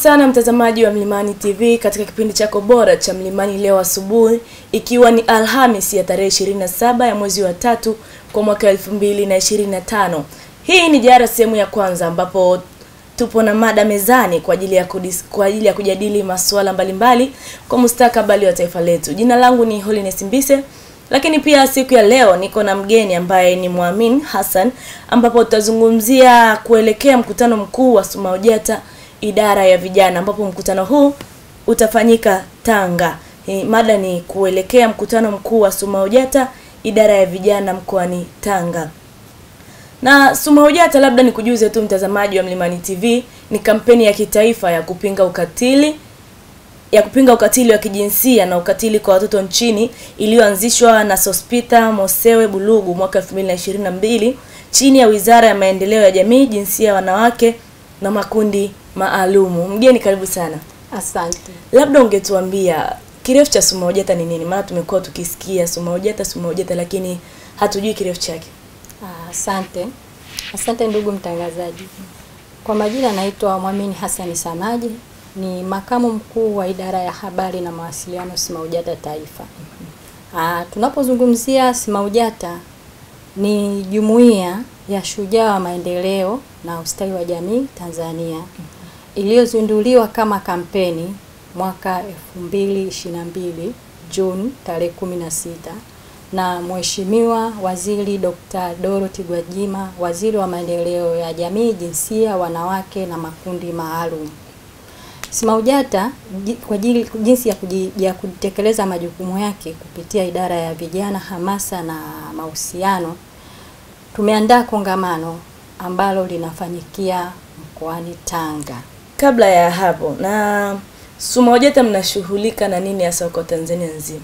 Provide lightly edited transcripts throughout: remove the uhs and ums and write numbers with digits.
sana mtazamaji wa Mlimani TV katika kipindi chako bora cha Mlimani leo asubuhi, ikiwa ni Alhamisi ya tarehe 27 ya mwezi wa 3 kwa mwaka 2025. Hii ni jara sehemu ya kwanza ambapo tupo na mada mezani kwa ajili ya kujadili masuala mbalimbali kwa mustakabali wa taifa letu. Jina langu ni Holiness Mbise, lakini pia siku ya leo niko na mgeni ambaye ni Muamin Hassan, ambapo tutazungumzia kuelekea mkutano mkuu wa SMAUJATA idara ya vijana, ambapo mkutano huu utafanyika Tanga. Mada ni kuelekea mkutano mkuu wa SMAUJATA idara ya vijana mkoani Tanga. Na SMAUJATA, labda nikujuze tu mtazamaji wa Mlimani TV, ni kampeni ya kitaifa ya kupinga ukatili wa kijinsia na ukatili kwa watoto nchini, iliyoanzishwa na Sospita Mosewe Bulugu mwaka 2022 chini ya Wizara ya Maendeleo ya Jamii, Jinsia, Wanawake na Makundi Maalumu. Mgeni, karibu sana. Asante. Labda ungetuambia kirefu cha SMAUJATA ni nini? Maana tumekuwa tukisikia SMAUJATA lakini hatujui kirefu chake. Asante ndugu mtangazaji. Kwa majina naitwa Muamin Hassan Samaji, ni makamu mkuu wa idara ya habari na mawasiliano SMAUJATA Taifa. Tunapozungumzia SMAUJATA ni jumuiya ya shujaa wa maendeleo na ustawi wa jamii Tanzania, iliyozinduliwa kama kampeni mwaka 2022 Juni tarehe 16 na Mheshimiwa Waziri Dr. Dorothy Gwajima, Waziri wa Maendeleo ya Jamii, Jinsia, Wanawake na Makundi Maalum. SMAUJATA kwa jinsi ya kutekeleza majukumu yake kupitia idara ya vijana, hamasa na mahusiano, tumeandaa kongamano ambalo linafanyikia mkoani Tanga. Kabla ya hapo, na SMAUJATA mnashughulika na nini hasa kwa Tanzania nzima?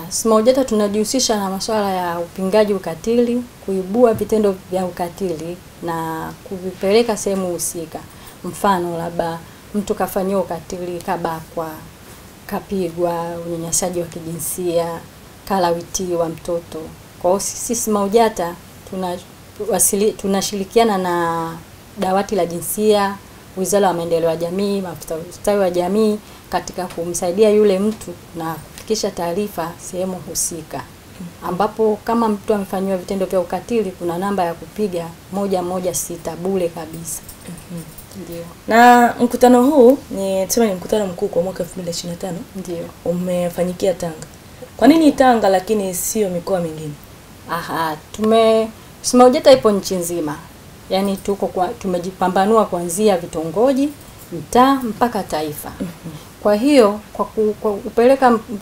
SMAUJATA tunajihusisha na masuala ya upingaji ukatili, kuibua vitendo vya ukatili na kuvipeleka sehemu husika. Mfano, labda mtu kafanyiwa ukatili, kabakwa, kapigwa, unyanyasaji wa kijinsia, kalawiti wa mtoto. Kwa hiyo sisi SMAUJATA tunashirikiana na dawati la jinsia, Wizara ya Maendeleo ya Jamii, ustawi wa jamii katika kumsaidia yule mtu na kufikisha taarifa sehemu husika. Ambapo kama mtu amefanywa vitendo vya ukatili, kuna namba ya kupiga 116 bure kabisa. Ndio. Na mkutano huu ni mkutano mkuu kwa mwaka 2025. Ndio. Umefanyikia Tanga. Kwa nini Tanga lakini sio mikoa mingine? SMAUJATA ipo nchi nzima. Yaani tumejipambanua kuanzia vitongoji, mtaa mpaka taifa. Kwa hiyo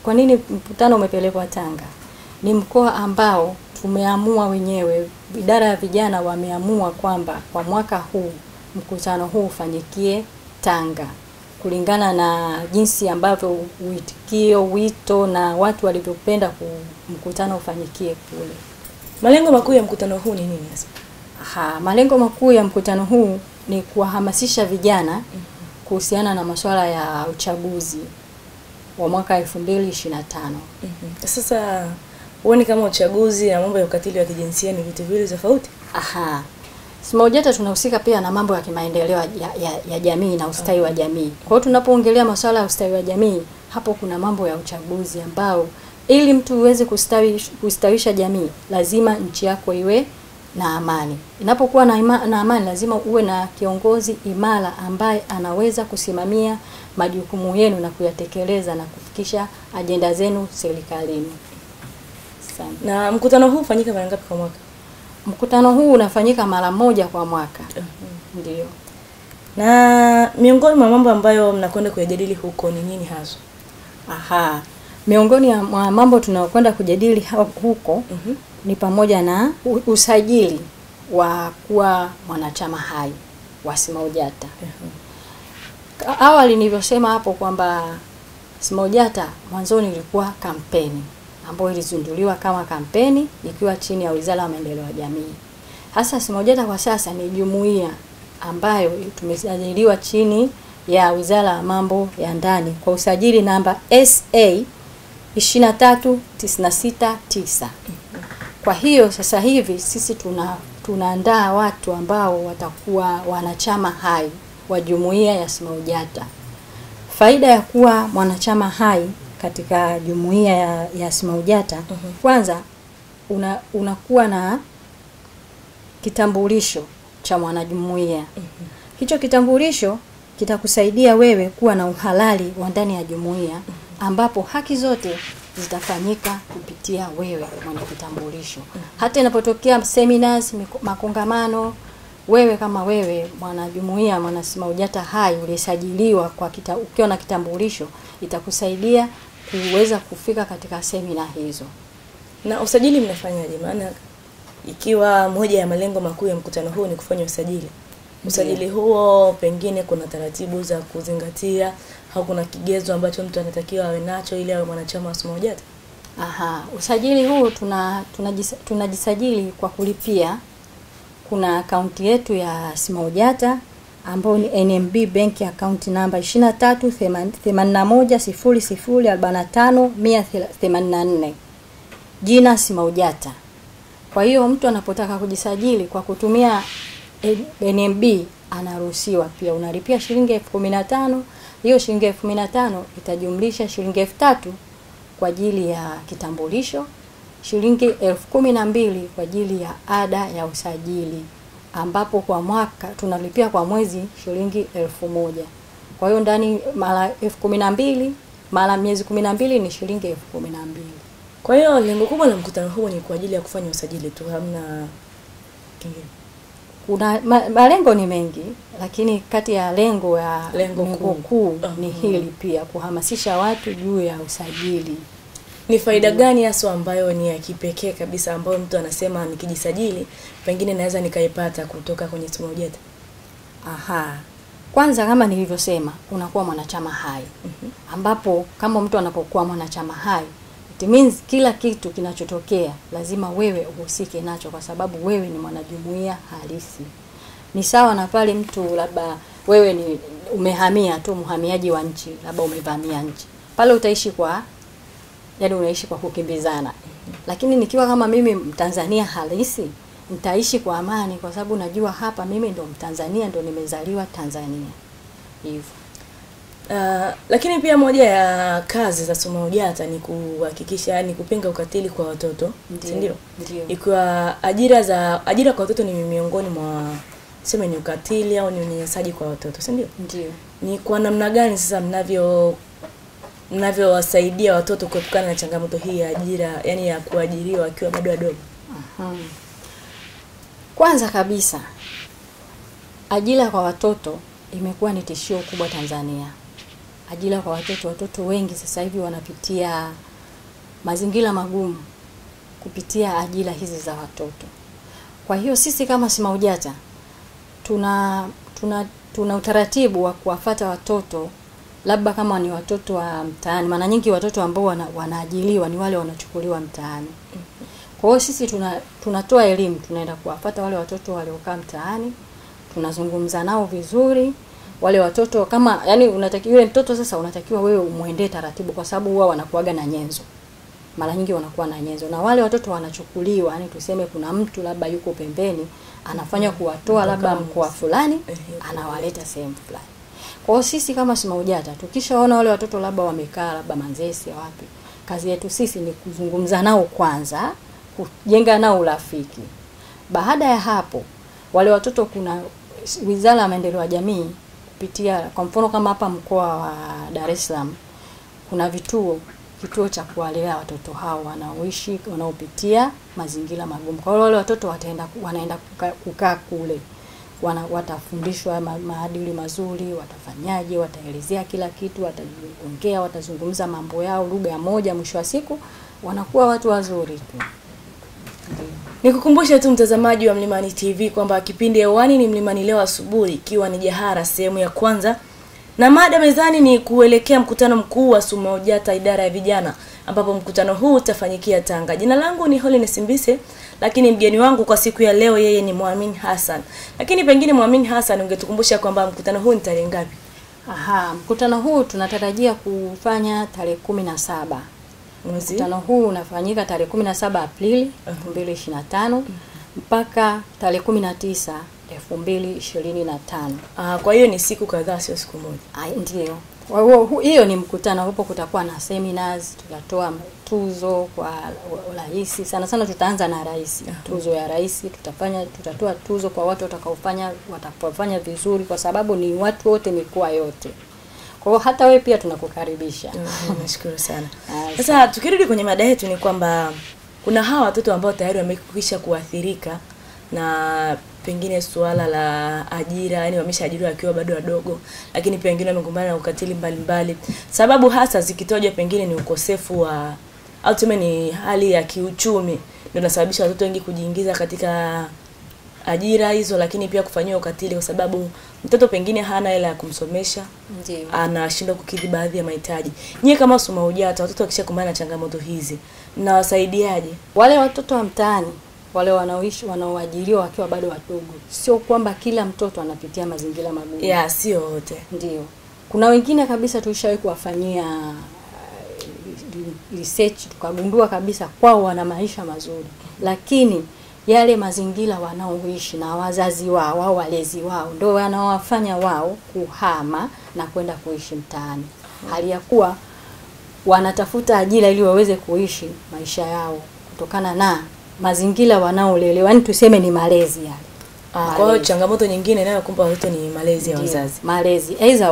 kwa nini mkutano umepelekwa Tanga? Ni mkoa ambao tumeamua wenyewe, idara ya vijana wameamua kwamba kwa mwaka huu mkutano huu ufanyikie Tanga, kulingana na jinsi ambavyo wito na watu walivyopenda mkutano ufanyikie kule. Malengo makuu ya mkutano huu ni nini hasa? Malengo makuu ya mkutano huu ni kuwahamasisha vijana kuhusiana na masuala ya uchaguzi wa mwaka 2025. Sasa huoni kama uchaguzi na mambo ya ukatili wa kijinsia ni vitu viwili tofauti? SMAUJATA tunahusika pia na mambo ya kimaendeleo ya jamii na ustawi wa jamii. Kwa hiyo tunapoongelea masuala ya ustawi wa jamii, hapo kuna mambo ya uchaguzi ambao ili mtu uweze kustawisha jamii, lazima nchi yako iwe na amani. Inapokuwa na amani, lazima uwe na kiongozi imara ambaye anaweza kusimamia majukumu yenu na kuyatekeleza na kufikisha ajenda zenu serikalini. Na mkutano huu ufanyika mara ngapi kwa mwaka? Mkutano huu unafanyika mara moja kwa mwaka. Ndio. Na miongoni mwa mambo ambayo mnakwenda kujadili huko ni nini hasa? Miongoni mwa mambo tunayokwenda kujadili huko ni pamoja na usajili wa kuwa mwanachama hai wa SMAUJATA. Awali nilivyosema hapo kwamba SMAUJATA mwanzoni ilikuwa kampeni ambayo ilizinduliwa kama kampeni ikiwa chini ya Wizara ya Maendeleo ya Jamii. Hasa SMAUJATA kwa sasa ni jumuiya ambayo tumesajiliwa chini ya Wizara ya Mambo ya Ndani kwa usajili namba SA 23969. Kwa hiyo sasa hivi sisi tunaandaa watu ambao watakuwa wanachama hai wa jumuiya ya SMAUJATA. Faida ya kuwa mwanachama hai katika jumuiya ya SMAUJATA, kwanza unakuwa na kitambulisho cha mwanajumuiya. Hicho kitambulisho kitakusaidia wewe kuwa na uhalali wa ndani ya jumuiya, ambapo haki zote zitafanyika kupitia wewe mwenye kitambulisho. Hata inapotokea seminars, makongamano, wewe kama wewe mwanajumuiya, mwana SMAUJATA hai ulisajiliwa ukiwa na kitambulisho, itakusaidia kuweza kufika katika semina hizo. Na usajili mnafanyaje? Maana ikiwa moja ya malengo makuu ya mkutano huu ni kufanya usajili huo, pengine kuna taratibu za kuzingatia au kuna kigezo ambacho mtu anatakiwa awe nacho ili awe mwanachama wa SMAUJATA? Usajili huu tunajisajili kwa kulipia. Kuna akaunti yetu ya SMAUJATA ambayo ni NMB Bank account number 23810045,184. Jina SMAUJATA. Kwa hiyo mtu anapotaka kujisajili kwa kutumia NMB anaruhusiwa pia. Unalipia shilingi 15,000. Hiyo shilingi 15,000 itajumlisha shilingi 3,000 kwa ajili ya kitambulisho, shilingi 12,000 kwa ajili ya ada ya usajili, ambapo kwa mwaka tunalipia kwa mwezi shilingi 1,000. Kwa hiyo ndani mara 12,000 mara miezi 12 ni shilingi 12,000. Kwa hiyo lengo kubwa la mkutano huu ni kwa ajili ya kufanya usajili tu, hamna kingine? Kuna malengo ni mengi, lakini kati ya lengo kuu ni hili pia, kuhamasisha watu juu ya usajili. Ni faida gani hasa ambayo ni ya kipekee kabisa ambayo mtu anasema nikijisajili pengine naweza nikaipata kutoka kwenye SMAUJATA? Kwanza kama nilivyosema, unakuwa mwanachama hai. Ambapo kama mtu anapokuwa mwanachama hai, it means kila kitu kinachotokea lazima wewe uhusike nacho, kwa sababu wewe ni mwanajumuiya halisi. Ni sawa na pale mtu labda wewe ni umehamia tu, mhamiaji wa nchi, labda umevamia nchi. Pale utaishi unaishi kwa kukimbizana. Lakini nikiwa kama mimi Mtanzania halisi, nitaishi kwa amani, kwa sababu najua hapa mimi ndo Mtanzania, ndo nimezaliwa Tanzania. Hivyo. Lakini pia moja ya kazi za SMAUJATA ni kuhakikisha ni kupinga ukatili kwa watoto, ndio? Ndio. Ikiwa ajira kwa watoto ni miongoni mwa ni ukatili au ni unyanyasaji kwa watoto, si ndio? Ndio. Ni kwa namna gani sasa mnavyowasaidia watoto kuepukana na changamoto hii ya ajira, yani ya kuajiriwa wakiwa bado wadogo? Kwanza kabisa, ajira kwa watoto imekuwa ni tishio kubwa Tanzania. Ajira kwa watoto wengi sasa hivi wanapitia mazingira magumu kupitia ajira hizi za watoto. Kwa hiyo sisi kama SMAUJATA tuna utaratibu wa kuwafuata watoto, labda kama ni watoto wa mtaani. Maana nyingi watoto ambao wanaajiliwa ni wale wanachukuliwa mtaani. Kwa hiyo sisi tunatoa elimu, tunaenda kuwafuata wale watoto waliokaa mtaani, tunazungumza nao vizuri. Wale watoto kama unatakiwa yule mtoto sasa unatakiwa wewe umuendee taratibu, kwa sababu huwa wanakuaga na nyenzo. Mara nyingi wanakuwa na nyenzo. Na wale watoto wanachukuliwa, tuseme kuna mtu labda yuko pembeni anafanya kuwatoa labda mkoa fulani, anawaleta sehemu fulani. Kwa hiyo sisi kama SMAUJATA tukishaona wale watoto labda wamekaa labda Manzese wapi, kazi yetu sisi ni kuzungumza nao kwanza, kujenga nao urafiki. Baada ya hapo, wale watoto kuna Wizara ya Maendeleo ya Jamii kupitia, kwa mfano kama hapa mkoa wa Dar es Salaam kuna kituo cha kuwalea watoto hao wanaopitia mazingira magumu. Kwa hiyo wale watoto wanaenda kukaa kule. Watafundishwa maadili mazuri, watafanyaje, wataelezea kila kitu, wataongea, watazungumza mambo yao lugha moja, mwisho wa siku wanakuwa watu wazuri tu. Nikukumbusha tu mtazamaji wa Mlimani TV kwamba kipindi hewani ni Mlimani leo asubuhi, ikiwa ni Jahara sehemu ya kwanza. Na mada mezani ni kuelekea mkutano mkuu wa SMAUJATA idara ya vijana, ambapo mkutano huu utafanyikia Tanga. Jina langu ni Holiness Mbise, lakini mgeni wangu kwa siku ya leo yeye ni Muamin Hassan. Lakini pengine Muamin Hassan, ungetukumbusha kwamba mkutano huu ni tarehe ngapi? Mkutano huu tunatarajia kufanya tarehe 17. Mkutano huu unafanyika tarehe 17 Aprili 2025 mpaka tarehe 19 2025. Kwa hiyo ni siku kadhaa, sio siku moja. Ndio. Kwa hiyo hiyo ni mkutano ambapo kutakuwa na seminars, tutatoa tuzo kwa rais. Sana sana tutaanza na rais. Tuzo ya rais, tutatoa tuzo kwa watu watakapofanya vizuri, kwa sababu ni watu wote mikoa yote. Kwa hiyo hata wewe pia tunakukaribisha. Nashukuru sana. Sasa tukirudi kwenye mada yetu, ni kwamba kuna hawa watoto ambao tayari wamekwisha kuathirika na pengine suala la ajira, yani wameshaajiriwa wakiwa bado wadogo, lakini pia wengine wamekumbana na ukatili mbalimbali. Sababu hasa zikitojwa pengine ni ukosefu wa ni hali ya kiuchumi ndio inasababisha watoto wengi kujiingiza katika ajira hizo, lakini pia kufanywa ukatili kwa sababu mtoto pengine hana hela ya kumsomesha, anashindwa kukidhi baadhi ya mahitaji. Nyie kama SUMAUJATA, watoto wakishakumbana na changamoto hizi mnawasaidiaje? Wale watoto wa mtaani, wale wanaoajiriwa wakiwa bado wadogo, sio kwamba kila mtoto anapitia mazingira magumu. Sio wote. Ndio. Kuna wengine kabisa tulishawahi kuwafanyia research, tukagundua kabisa kwao wana maisha mazuri, lakini yale mazingira wanaoishi na wazazi wao au walezi wao ndio wanawafanya wao kuhama na kwenda kuishi mtaani. Hali ya kuwa wanatafuta ajira ili waweze kuishi maisha yao kutokana na mazingira wanaolelewa, yani tuseme ni malezi yale. Kwa hiyo changamoto nyingine inayokumba watoto ni malezi ya wazazi. Malezi aidha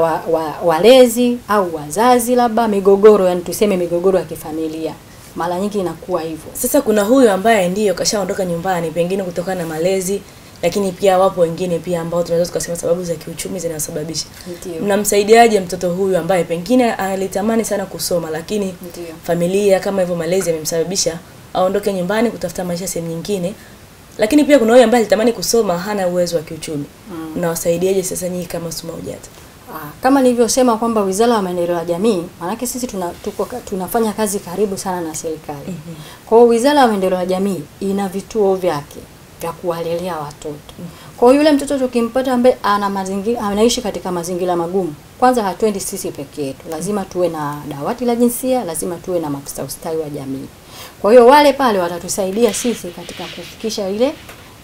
walezi au wazazi, labda migogoro, yani tuseme migogoro ya kifamilia. Mara nyingi inakuwa hivyo. Sasa kuna huyu ambaye ndiyo kashaondoka nyumbani pengine kutokana na malezi, lakini pia wapo wengine pia ambao tunaweza tukasema sababu za kiuchumi zinasababisha. Mnamsaidiaje mtoto huyu ambaye pengine alitamani sana kusoma, lakini familia kama hivyo malezi yamemsababisha aondoke nyumbani kutafuta maisha sehemu nyingine, lakini pia kuna huyu ambaye alitamani kusoma hana uwezo wa kiuchumi. Mnawasaidiaje sasa nyinyi kama SUMAUJATA? Kama nilivyosema kwamba Wizara ya Maendeleo ya Jamii, maana sisi tunafanya kazi karibu sana na serikali. Kwa hiyo Wizara ya Maendeleo ya Jamii ina vituo vyake vya kuwalelea watoto. Kwa hiyo yule mtoto tukimpata ambaye anaishi katika mazingira magumu, kwanza hatuendi sisi peke yetu. Lazima tuwe na dawati la jinsia, lazima tuwe na maafisa ustawi wa jamii. Kwa hiyo wale pale watatusaidia sisi katika kufikisha ile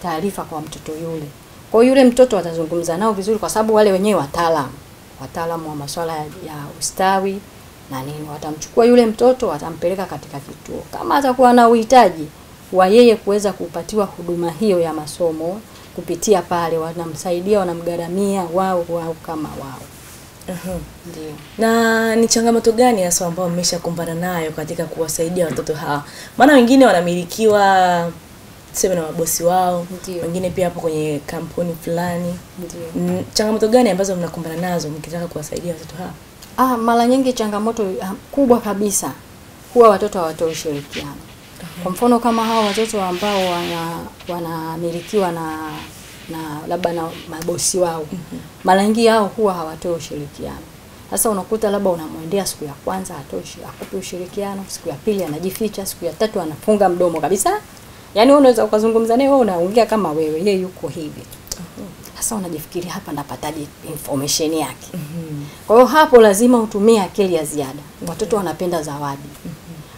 taarifa kwa mtoto yule. Kwa hiyo yule mtoto watazungumza nao vizuri, kwa sababu wale wenyewe wataalamu wa masuala ya ustawi na nini, watamchukua yule mtoto watampeleka katika kituo. Kama atakuwa na uhitaji wa yeye kuweza kupatiwa huduma hiyo ya masomo kupitia pale, wanamsaidia, wanamgaramia wao kama wao. Ndio. Na ni changamoto gani hasa ambao mmeshakumbana nayo katika kuwasaidia watoto hawa? Maana wengine wanamilikiwa tuseme na mabosi wao, wengine pia hapo kwenye kampuni fulani. Changamoto gani ambazo mnakumbana nazo mkitaka kuwasaidia watoto hawa? Mara nyingi changamoto kubwa kabisa huwa watoto hawatoi ushirikiano. Kwa mfano kama hao watoto ambao wanamilikiwa na labda na mabosi wao, mara nyingi hao huwa hawatoi ushirikiano. Sasa unakuta labda unamwendea siku ya kwanza akupe ushirikiano, siku ya pili anajificha, siku ya tatu anafunga mdomo kabisa. Yaani unaweza ukazungumza naye, wewe unaongea kama wewe, yeye yuko hivi. Sasa unajifikiria hapa napataje information yake. Kwa hiyo hapo lazima utumie akili ya ziada. Watoto wanapenda zawadi.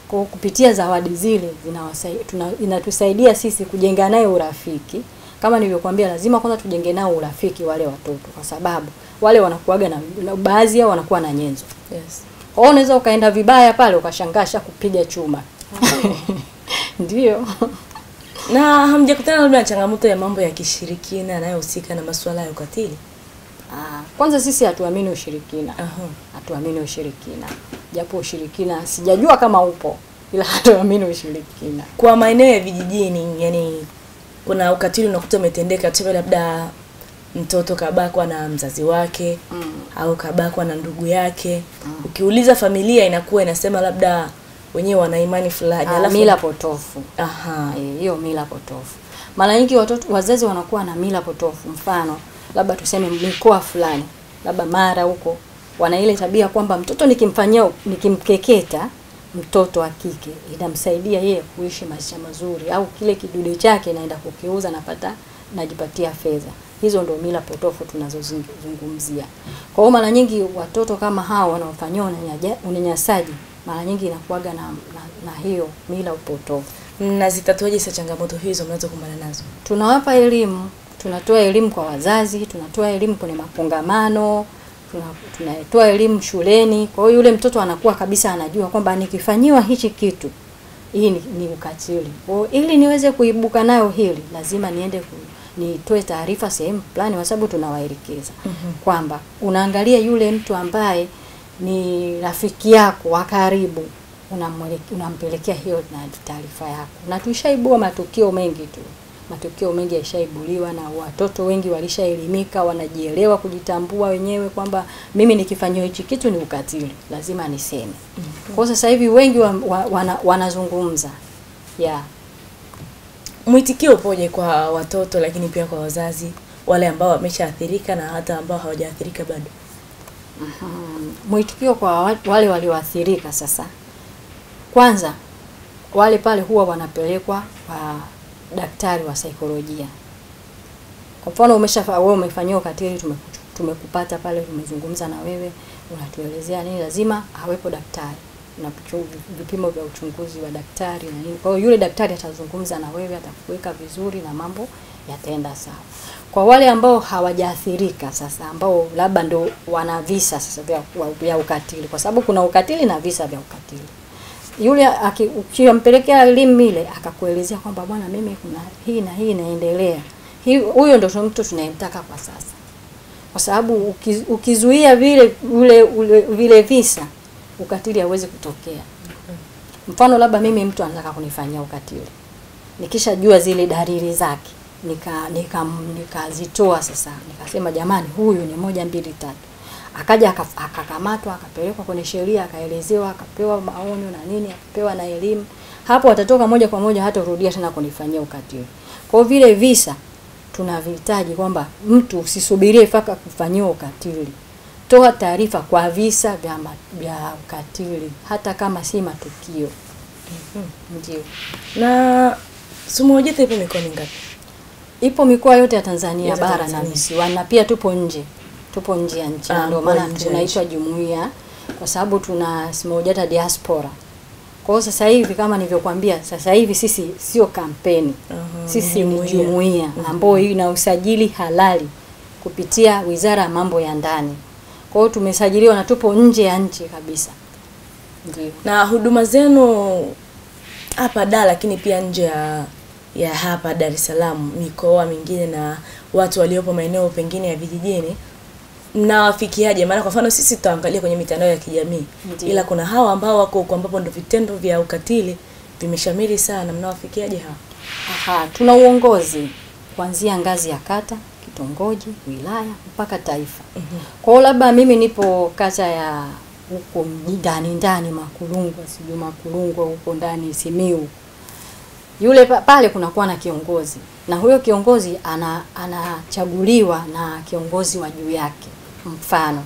Kwa kupitia zawadi zile inatusaidia sisi kujenga naye urafiki. Kama nilivyokuambia, lazima kwanza tujenge nao urafiki wale watoto, kwa sababu wale wanakuaga na baadhi yao wanakuwa na nyenzo. Kwa hiyo unaweza ukaenda vibaya pale ukashangasha kupiga chuma. Ndio. Na hamjakutana labda na changamoto ya mambo ya kishirikina yanayohusika na masuala ya ukatili? Kwanza sisi hatuamini ushirikina. Hatuamini ushirikina. Japo ushirikina sijajua kama upo, ila hatuamini ushirikina. Kwa maeneo ya vijijini, yani kuna ukatili unakuta umetendeka, tuseme labda mtoto kabakwa na mzazi wake au kabakwa na ndugu yake. Ukiuliza familia inakuwa inasema labda wenyewe wana imani fulani, alafu mila potofu. Hiyo mila potofu. Mara nyingi wazazi wanakuwa na mila potofu. Mfano, labda tuseme mikoa fulani, labda Mara huko, wana ile tabia kwamba mtoto nikimkeketa mtoto wa kike inamsaidia yeye kuishi maisha mazuri, au kile kidude chake naenda kukiuza najipatia fedha. Hizo ndio mila potofu tunazozungumzia. Kwa hiyo mara nyingi watoto kama hao wanaofanywa unyanyasaji, mara nyingi inakuaga na hiyo mila potofu. Mnazitatuaje sasa changamoto hizo mnazokumbana nazo? Tunawapa elimu, tunatoa elimu kwa wazazi, tunatoa elimu kwenye makongamano, tunatoa elimu shuleni. Kwa hiyo yule mtoto anakuwa kabisa anajua kwamba nikifanyiwa hichi kitu, hii ni ukatili. Kwa hiyo ili niweze kuibuka nayo hili, lazima niende nitoe taarifa sehemu fulani, kwa sababu tunawaelekeza kwamba unaangalia yule mtu ambaye ni rafiki yako wa karibu, unampelekea hiyo na taarifa yako. Na tulishaibua matukio mengi tu. Matukio mengi yashaibuliwa na watoto wengi walishaelimika, wanajielewa, kujitambua wenyewe kwamba mimi nikifanywa hichi kitu ni ukatili, lazima niseme. Kwa sasa hivi wengi wanazungumza. Mwitikio upoje kwa watoto lakini pia kwa wazazi, wale ambao wameshaathirika na hata ambao hawajaathirika bado? Mwitikio kwa wale walioathirika sasa, kwanza wale pale huwa wanapelekwa kwa daktari wa saikolojia. Kwa mfano wewe umefanywa ukatili, tumekupata pale, tumezungumza na wewe, unatuelezea nini, lazima awepo daktari na vipimo vya uchunguzi wa daktari na nini. Kwa hiyo yule daktari atazungumza na wewe, atakuweka vizuri na mambo yataenda sawa. Kwa wale ambao hawajaathirika sasa, ambao labda ndo wana visa sasa vya ukatili, kwa sababu kuna ukatili na visa vya ukatili. Yule ukimpelekea elimu ile, akakuelezea kwamba bwana, mimi kuna hii na hii inaendelea, huyo ndio mtu tunayemtaka kwa sasa. Kwa sababu ukizuia vile visa, ukatili hauwezi kutokea. Mfano labda mimi mtu anataka kunifanyia ukatili, nikishajua zile dalili zake, nikazitoa sasa, nikasema jamani, huyu ni 1 2 3, akaja akakamatwa, akapelekwa kwenye sheria, akaelezewa, akapewa maonyo na nini, akapewa na elimu, hapo atatoka moja kwa moja, hata rudia tena kunifanyia ukatili. Kwa hiyo vile visa tunavihitaji kwamba mtu usisubirie mpaka kufanyiwa ukatili. Toa taarifa kwa visa vya ukatili, hata kama si matukio. Ndio. Na Sumu Ojeta ipo mikoa mingapi? Ipo mikoa yote ya Tanzania bara na visiwani, na pia tupo nje ya nchi. Ndio maana tunaitwa jumuiya, kwa sababu tuna Sumu Ojeta diaspora. Kwa hiyo sasa hivi kama nilivyokuambia, sasa hivi sisi sio kampeni. Sisi ni jumuiya ambayo ina usajili halali kupitia Wizara ya Mambo ya Ndani. Kwa hiyo tumesajiliwa na tupo nje ya nchi kabisa. Ndio. Na huduma zenu hapa Dar, lakini pia nje ya hapa Dar es Salaam, mikoa mingine na watu waliopo maeneo pengine ya vijijini, mnawafikiaje? Maana kwa mfano sisi tutaangalia kwenye mitandao ya kijamii, ila kuna hawa ambao wako huko ambapo ndio vitendo vya ukatili vimeshamiri sana, mnawafikiaje hawa? Tuna uongozi kuanzia ngazi ya kata, kitongoji, wilaya mpaka taifa. Kwa hiyo labda mimi nipo kata ya huko ndani Makulungwa huko ndani Simiyu. Yule pale kunakuwa na kiongozi, na huyo kiongozi anachaguliwa na kiongozi wa juu yake. Mfano,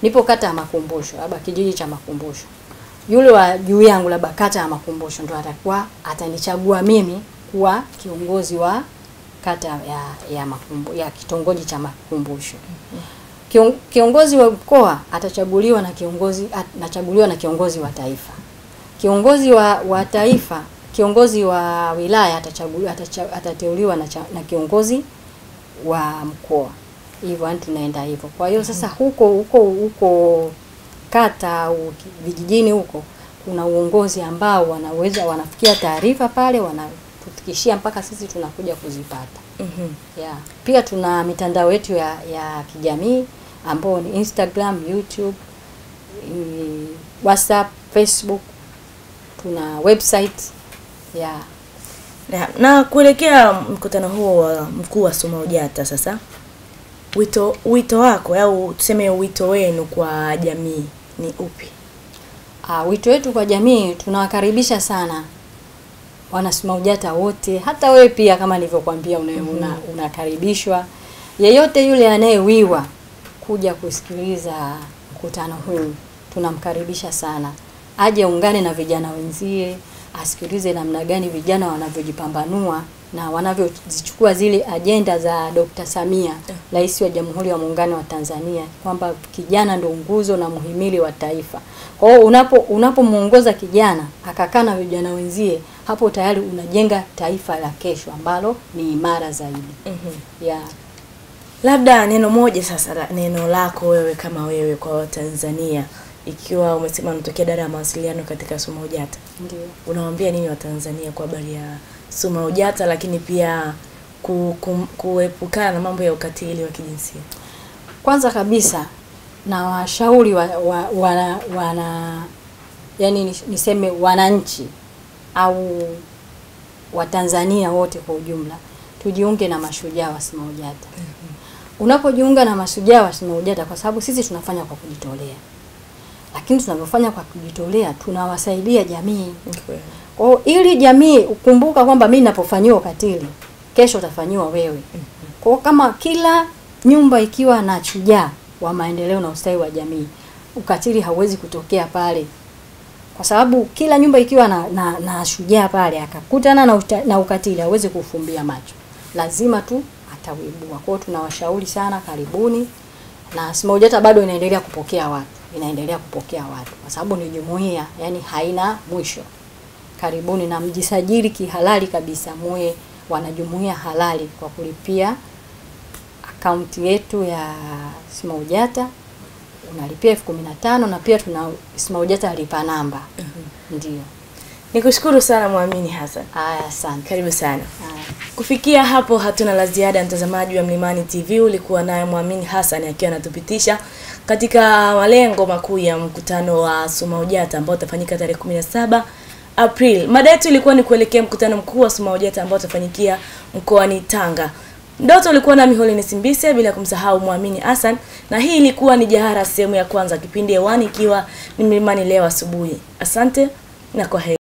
nipo kata ya Makumbusho, labda kijiji cha Makumbusho. Yule wa juu yangu labda kata ya Makumbusho ndo atanichagua mimi kuwa kiongozi wa kata ya kitongoji cha Makumbusho. Kiongozi wa mkoa atachaguliwa na kiongozi wa taifa. Kiongozi wa taifa, kiongozi wa wilaya atateuliwa na kiongozi wa mkoa. Hivyo tunaenda hivyo. Kwa hiyo sasa huko kata au vijijini huko kuna uongozi ambao wanafikia taarifa pale, wanatufikishia mpaka sisi tunakuja kuzipata. Pia tuna mitandao yetu ya kijamii ambao ni Instagram, YouTube, WhatsApp, Facebook, tuna website. Na kuelekea mkutano huo wa mkuu wa Sumu Ojeta sasa, wito wako au tuseme wito wenu kwa jamii ni upi? Wito wetu kwa jamii, tunawakaribisha sana wana Sumu Ojeta wote, hata wewe pia kama nilivyokuambia unakaribishwa. Yeyote yule anayewiwa kuja kusikiliza mkutano huu, tunamkaribisha sana. Aje ungane na vijana wenzie, asikilize namna gani vijana wanavyojipambanua na wanavyozichukua zile ajenda za Dr. Samia, Rais wa Jamhuri ya Muungano wa Tanzania, kwamba kijana ndio nguzo na muhimili wa taifa. Kwa hiyo unapomuongoza kijana akakaa na vijana wenzie, hapo tayari unajenga taifa la kesho ambalo ni imara zaidi. Yeah. Labda neno moja sasa, neno lako wewe kama wewe kwa Tanzania, ikiwa umesema unatokea idara ya mawasiliano katika SUMAUJATA. Ndio. Unawaambia nini Watanzania kwa habari ya SUMAUJATA, lakini pia kuepukana na mambo ya ukatili wa kijinsia? Kwanza kabisa na washauri yani niseme wananchi au Watanzania wote kwa ujumla, tujiunge na mashujaa wa SUMAUJATA. Unapojiunga na mashujaa wa SUMAUJATA, kwa sababu sisi tunafanya kwa kujitolea, lakini tunapofanya kwa kujitolea tunawasaidia jamii. Kwa hiyo ili jamii ukumbuka kwamba mimi ninapofanyiwa ukatili, kesho utafanyiwa wewe. Kwa hiyo kama kila nyumba ikiwa na shujaa wa maendeleo na ustawi wa jamii, ukatili hauwezi kutokea pale. Kwa sababu kila nyumba ikiwa na shujaa pale akakutana na ukatili, hauwezi kufumbia macho, lazima tu atawibua. Kwa hiyo tunawashauri sana, karibuni. Na SUMAUJATA bado inaendelea kupokea watu, kwa sababu ni jumuiya, yani haina mwisho. Karibuni na mjisajili kihalali kabisa, muwe wanajumuiya halali kwa kulipia akaunti yetu ya SUMAUJATA. Unalipia 15,000 na pia tuna SUMAUJATA lipa namba. Ndio. Nikushukuru sana Muamini Hassan. Asante. Karibu sana. Kufikia hapo hatuna la ziada, mtazamaji wa Mlimani TV. Ulikuwa naye Muamini Hassan akiwa anatupitisha katika malengo makuu ya mkutano wa SUMAUJATA ambao utafanyika tarehe 17 April. Mada yetu ilikuwa ni kuelekea mkutano mkuu wa SUMAUJATA ambao utafanyikia mkoani Tanga. Ndoto ulikuwa na Miholini Simbise, bila kumsahau Muamini Hassan, na hii ilikuwa ni Jahara sehemu ya kwanza, kipindi hewani ikiwa ni Mlimani leo asubuhi. Asante na kwaheri.